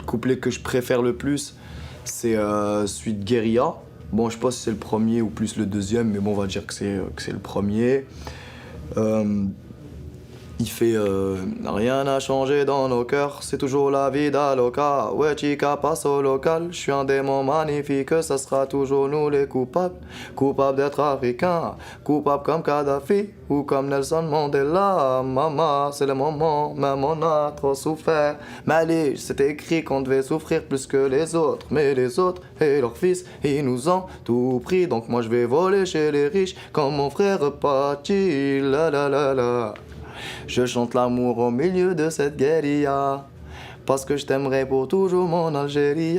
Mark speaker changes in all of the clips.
Speaker 1: couplet que je préfère le plus, c'est celui de Guérilla. Bon, je sais pas si c'est le premier ou plus le deuxième, mais bon, on va dire que c'est le premier. Il fait rien n'a changé dans nos cœurs, c'est toujours la vida loca. Ouais, chica passe au local. Je suis un démon magnifique, ça sera toujours nous les coupables. Coupables d'être africains, coupables comme Kadhafi ou comme Nelson Mandela. Maman, c'est le moment, même on a trop souffert. Mais allez, c'était écrit qu'on devait souffrir plus que les autres. Mais les autres et leurs fils, ils nous ont tout pris. Donc moi je vais voler chez les riches comme mon frère Pachi. La la la la. Je chante l'amour au milieu de cette guérilla, parce que je t'aimerai pour toujours mon Algérie.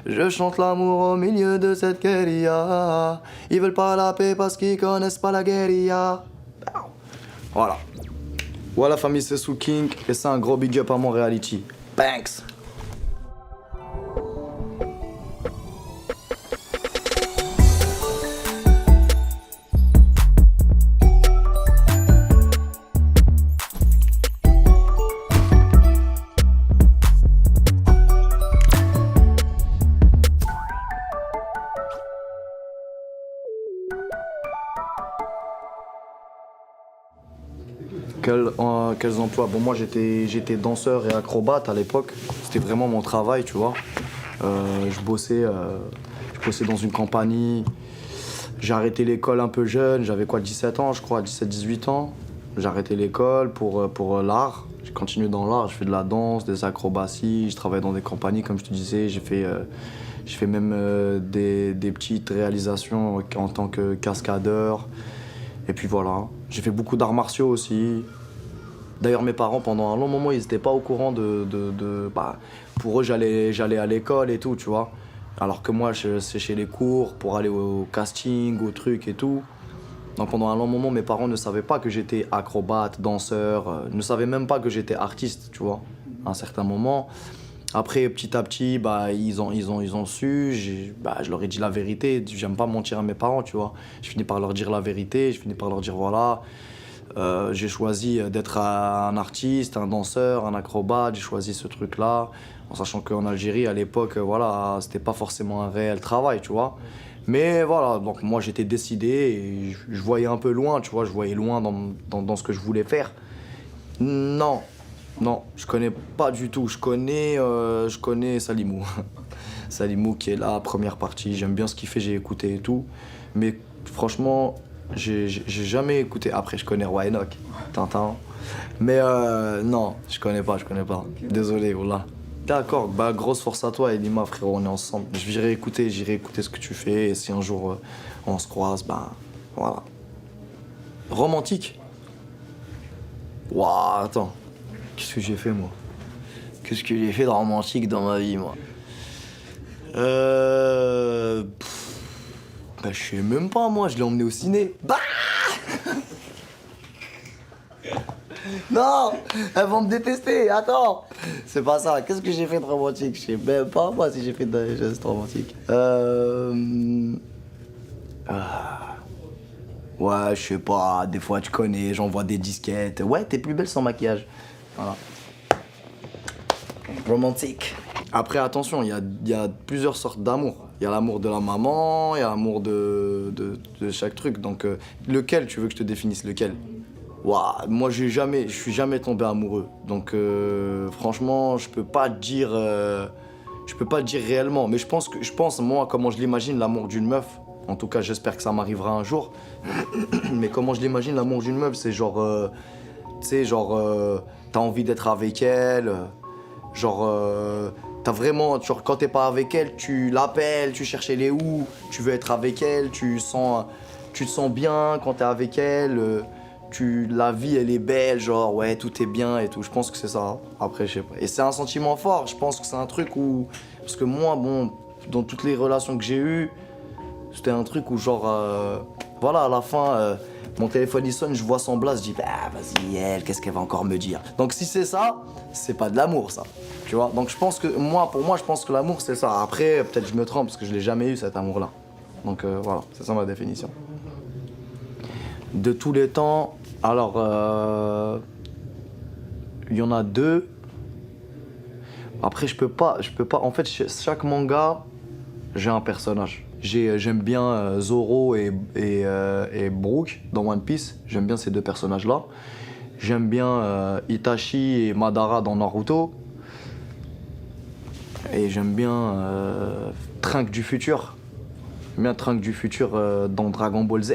Speaker 1: Je chante l'amour au milieu de cette guérilla. Ils veulent pas la paix parce qu'ils connaissent pas la guérilla. Voilà. Voilà famille, c'est Sou King et c'est un gros big up à Montreality. Thanks. Quels emplois? Bon, moi j'étais danseur et acrobate à l'époque. C'était vraiment mon travail, tu vois. Je bossais dans une compagnie. J'ai arrêté l'école un peu jeune. J'avais quoi, 17 ans, je crois, 17-18 ans. J'ai arrêté l'école pour l'art. J'ai continué dans l'art. Je fais de la danse, des acrobaties. Je travaille dans des compagnies, comme je te disais. J'ai fait même des petites réalisations en tant que cascadeur. Et puis voilà. J'ai fait beaucoup d'arts martiaux aussi. D'ailleurs, mes parents, pendant un long moment, ils n'étaient pas au courant bah, pour eux, j'allais à l'école et tout, tu vois. Alors que moi, je séchais les cours pour aller au casting, au truc et tout. Donc pendant un long moment, mes parents ne savaient pas que j'étais acrobate, danseur, ne savaient même pas que j'étais artiste, tu vois, à un certain moment. Après, petit à petit, bah, ils ont su, je leur ai dit la vérité. J'aime pas mentir à mes parents, tu vois. Je finis par leur dire la vérité, je finis par leur dire voilà. J'ai choisi d'être un artiste, un danseur, un acrobate, j'ai choisi ce truc-là, en sachant qu'en Algérie, à l'époque, voilà, c'était pas forcément un réel travail, tu vois. Mais voilà, donc moi j'étais décidé et je voyais un peu loin, tu vois, je voyais loin dans ce que je voulais faire. Non, non, je connais pas du tout, je connais Salimou. Salimou qui est là, première partie, j'aime bien ce qu'il fait, j'ai écouté et tout, mais franchement, j'ai jamais écouté. Après, je connais Roy Enoch, Tintin. Mais non, je connais pas. Désolé, voilà. D'accord, bah grosse force à toi, Elima, frérot, on est ensemble. J'irai écouter ce que tu fais. Et si un jour on se croise, bah voilà. Romantique? Waouh, attends. Qu'est-ce que j'ai fait, moi? Qu'est-ce que j'ai fait de romantique dans ma vie, moi? Bah, je sais même pas, moi, je l'ai emmené au ciné. Bah non, elles vont me détester, attends. C'est pas ça, qu'est-ce que j'ai fait de romantique? Je sais même pas, moi, si j'ai fait de gestes romantiques. Ouais, je sais pas, des fois, tu connais, j'envoie des disquettes. Ouais, t'es plus belle sans maquillage. Voilà. Romantique. Après, attention, il y a plusieurs sortes d'amour. Il y a l'amour de la maman, il y a l'amour de chaque truc. Donc, lequel tu veux que je te définisse? Lequel? Ouah, moi, je suis jamais tombé amoureux. Donc, franchement, je peux pas dire réellement. Mais je pense, moi, comment je l'imagine, l'amour d'une meuf. En tout cas, j'espère que ça m'arrivera un jour. Mais comment je l'imagine, l'amour d'une meuf, c'est genre, tu sais, genre, t'as envie d'être avec elle. Genre, t'as vraiment, genre, quand t'es pas avec elle, tu l'appelles, tu cherches elle est où, tu veux être avec elle, tu te sens bien quand t'es avec elle, la vie elle est belle, genre ouais tout est bien et tout. Je pense que c'est ça. Hein. Après je sais pas. Et c'est un sentiment fort. Je pense que c'est un truc où, parce que moi bon, dans toutes les relations que j'ai eues, c'était un truc où genre, voilà à la fin. Mon téléphone il sonne, je vois son blast, je dis bah vas-y elle, qu'est-ce qu'elle va encore me dire? Donc si c'est ça, c'est pas de l'amour ça. Tu vois? Donc je pense que pour moi je pense que l'amour c'est ça. Après peut-être je me trompe parce que je l'ai jamais eu cet amour-là. Donc voilà, c'est ça ma définition. De tous les temps, alors il y en a deux. Après, je peux pas. En fait, chaque manga, j'ai un personnage. J'aime bien Zoro et Brook dans One Piece. J'aime bien ces deux personnages-là. J'aime bien Itachi et Madara dans Naruto. Et j'aime bien Trunks du futur. J'aime bien Trunks du futur dans Dragon Ball Z.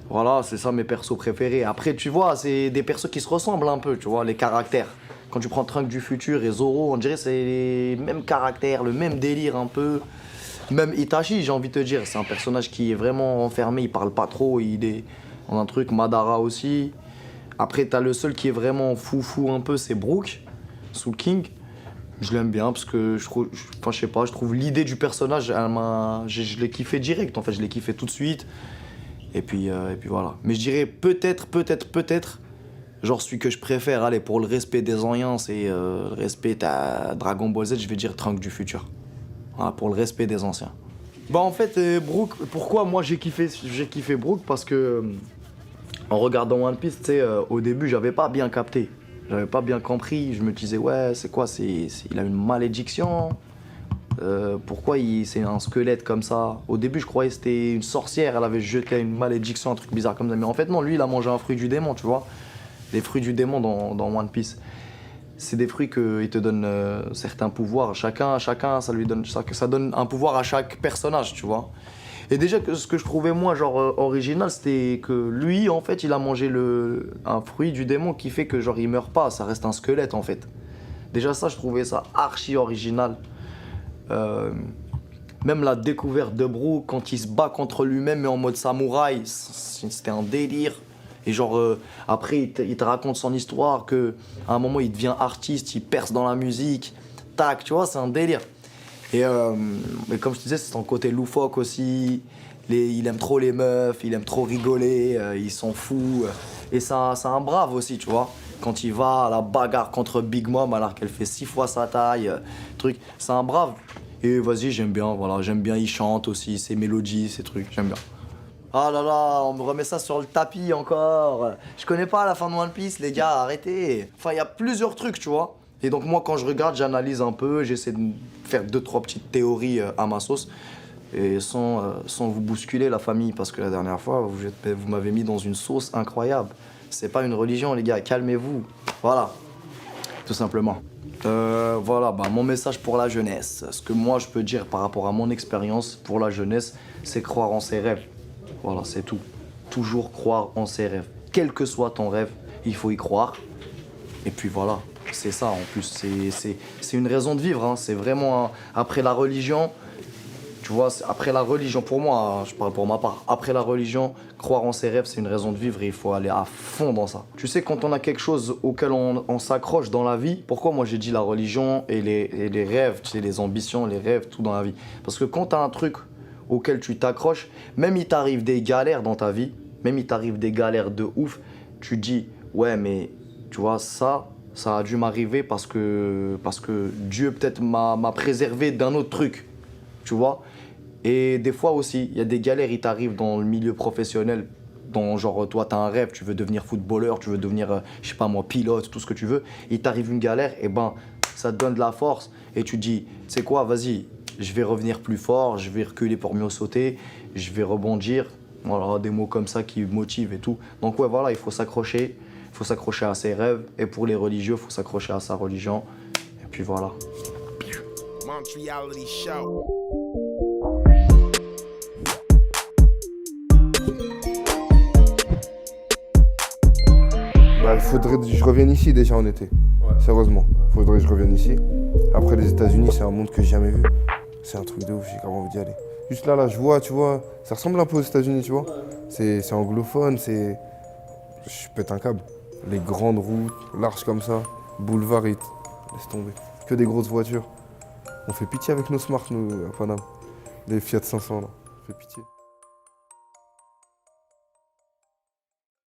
Speaker 1: Voilà, c'est ça mes persos préférés. Après, tu vois, c'est des persos qui se ressemblent un peu, tu vois, les caractères. Quand tu prends Trunks du futur et Zoro, on dirait que c'est les mêmes caractères, le même délire un peu. Même Itachi, j'ai envie de te dire, c'est un personnage qui est vraiment enfermé, il parle pas trop, il est dans un truc. Madara aussi. Après, t'as le seul qui est vraiment foufou un peu, c'est Brook, Soul King. Je l'aime bien parce que je sais pas, je trouve l'idée du personnage, je l'ai kiffé direct, en fait, je l'ai kiffé tout de suite. Et puis voilà. Mais je dirais peut-être, genre celui que je préfère, allez, pour le respect des anciens, c'est le respect à Dragon Ball Z, je vais dire Trunks du futur. Voilà, pour le respect des anciens. Bah en fait, Brook, pourquoi moi j'ai kiffé Brook? Parce que en regardant One Piece, tu sais, au début, j'avais pas bien capté. J'avais pas bien compris. Je me disais, ouais, c'est quoi? Il a une malédiction. Pourquoi c'est un squelette comme ça? Au début, je croyais que c'était une sorcière. Elle avait jeté une malédiction, un truc bizarre comme ça. Mais en fait, non, lui, il a mangé un fruit du démon, tu vois. Les fruits du démon dans One Piece. C'est des fruits qui te donnent certains pouvoirs. Chacun, ça donne un pouvoir à chaque personnage, tu vois. Et déjà, ce que je trouvais moi, genre, original, c'était que lui, en fait, il a mangé un fruit du démon qui fait que, genre, il meurt pas, ça reste un squelette, en fait. Déjà, ça, je trouvais ça archi original. Même la découverte de Brook, quand il se bat contre lui-même, mais en mode samouraï, c'était un délire. Et genre, après, il te raconte son histoire, qu'à un moment, il devient artiste, il perce dans la musique. Tac, tu vois, c'est un délire. Et comme je te disais, c'est son côté loufoque aussi. Il aime trop les meufs, il aime trop rigoler, il s'en fout. Et c'est un brave aussi, tu vois. Quand il va à la bagarre contre Big Mom alors qu'elle fait 6 fois sa taille, truc, c'est un brave. Et vas-y, j'aime bien, voilà, j'aime bien, il chante aussi, ses mélodies, ses trucs, j'aime bien. Ah là là, on me remet ça sur le tapis encore. Je connais pas la fin de One Piece, les gars, arrêtez. Enfin, il y a plusieurs trucs, tu vois. Et donc moi, quand je regarde, j'analyse un peu, j'essaie de faire 2-3 petites théories à ma sauce. Et sans vous bousculer, la famille, parce que la dernière fois, vous m'avez mis dans une sauce incroyable. C'est pas une religion, les gars, calmez-vous. Voilà, tout simplement. Voilà, bah, mon message pour la jeunesse. Ce que moi, je peux dire par rapport à mon expérience pour la jeunesse, c'est croire en ses rêves. Voilà, c'est tout. Toujours croire en ses rêves. Quel que soit ton rêve, il faut y croire. Et puis voilà, c'est ça en plus. C'est une raison de vivre. Hein. C'est vraiment après la religion. Tu vois, après la religion, pour moi, je parle pour ma part, après la religion, croire en ses rêves, c'est une raison de vivre et il faut aller à fond dans ça. Tu sais, quand on a quelque chose auquel on s'accroche dans la vie, pourquoi moi j'ai dit la religion et les rêves, tu sais, les ambitions, les rêves, tout dans la vie? Parce que quand tu as un truc auquel tu t'accroches, même il t'arrive des galères dans ta vie, même il t'arrive des galères de ouf, tu te dis, ouais, mais tu vois, ça a dû m'arriver parce que Dieu peut-être m'a préservé d'un autre truc, tu vois. Et des fois aussi, il y a des galères, il t'arrive dans le milieu professionnel, dont genre toi t'as un rêve, tu veux devenir footballeur, tu veux devenir, je sais pas moi, pilote, tout ce que tu veux, il t'arrive une galère, et ben ça te donne de la force, et tu te dis, tu sais quoi, vas-y, je vais revenir plus fort, je vais reculer pour mieux sauter, je vais rebondir, voilà, des mots comme ça qui motivent et tout. Donc ouais, voilà, il faut s'accrocher à ses rêves, et pour les religieux, il faut s'accrocher à sa religion, et puis voilà.
Speaker 2: Montreality Show.
Speaker 3: Bah, il faudrait que je revienne ici déjà en été. Ouais. Sérieusement, faudrait que je revienne ici. Après, les États-Unis, c'est un monde que j'ai jamais vu. C'est un truc de ouf, j'ai grave envie d'y aller. Juste là, je vois, tu vois, ça ressemble un peu aux États-Unis, tu vois. C'est anglophone, c'est. Je pète un câble. Les grandes routes, larges comme ça, boulevard, laisse tomber. Que des grosses voitures. On fait pitié avec nos Smart, nous, à Paname. Les Fiat 500, là. On fait pitié.